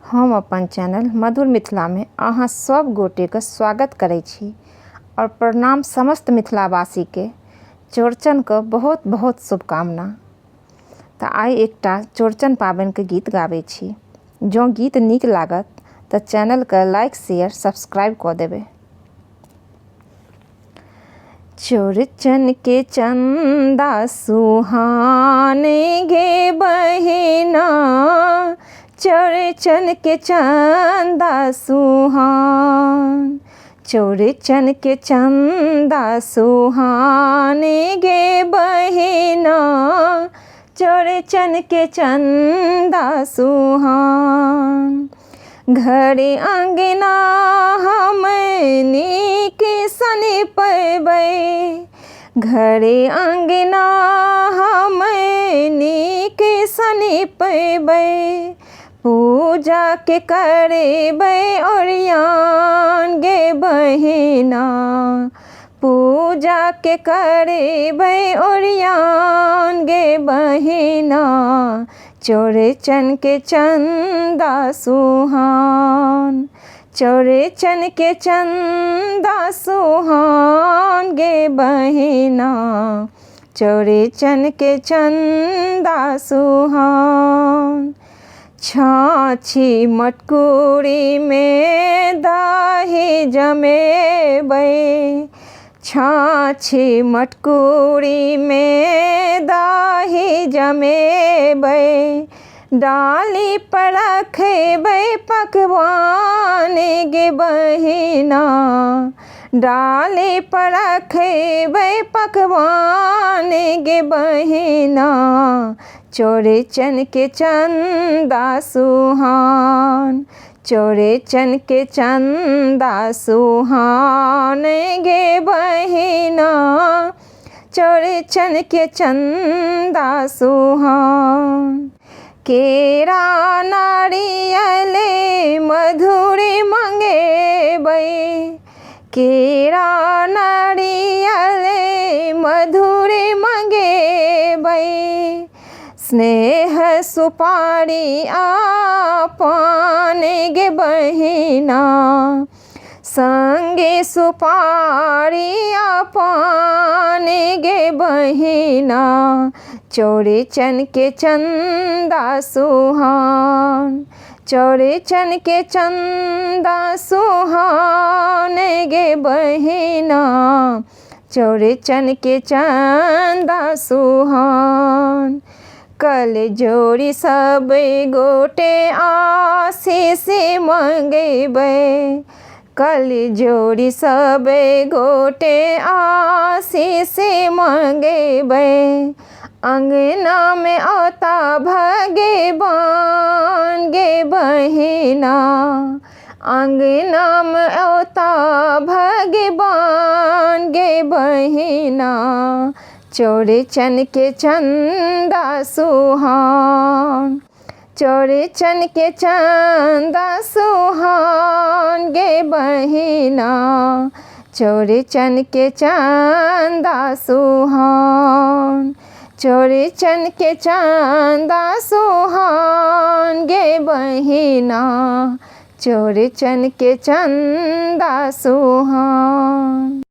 हम अपन चैनल मधुर मिथिला में अहाँ सब गोटे के स्वागत करै छी और प्रणाम समस्त मिथिलावासी के चौड़चन के बहुत बहुत शुभकामना। तो आई एकटा चौड़चन पाबनि के गीत गाबै छी। जो गीत नीक लागत तो चैनल के लाइक शेयर सब्सक्राइब कर देबै। चौड़चन के चंदा सुहाने गे बहिना, चौड़चन के चंदा सुहान, चौड़चन के चंदा सुहाने गे बहिना, चौड़चन के चंदा सुहान। घरे अंगना हमनी के सने पैबै, घरे अंगना हमनी के सने पैबै, पूजा के करेबै ओरियान गे बहिना, पूजा के करेबै ओरियान गे बहिना, चौड़चन के चंदा सुहान, चौड़चन के चंदा सुहान गे बहिना, चौड़चन के चंदा सुहान। छाछी मटकुरी में दाही जमेबै, छाछी मटकुरी में दाही जमेबै, डाली पर रखेबै पकवान गे बहिना, डाली पर रखेबै पकवान गे बहिना, चौड़चन के चंदा सुहान, चौड़चन के चंदा सुहान गे बहिना, चौड़चन के चंदा सुहान। केरा नारियल मधुरी मंगेबै, केरा नारियल मधुरी मंगेबै, स्नेह सुपारी आपन गे बहिना, संगे सुपारी आपन गे बहिना, चौड़चन के चंदा सुहान, चौड़चन के चंदा सुहान गे बहिना, चौड़चन के चंदा सुहान। कल जोड़ी सब गोटे आशीष मंगेबै, कल जोड़ी सब गोटे आशीष मंगेबै, अंगना में औता भगवान गे बहिना, अंगना में औता भगवान गे बहिना, चौड़चन के चंदा सुहान, चौड़चन के चंदा सुहान गे बहिना, चौड़चन के चंदा सुहान, चौड़चन के चंदा सुहान गे बहिना, चौड़चन के चंदा सुहान।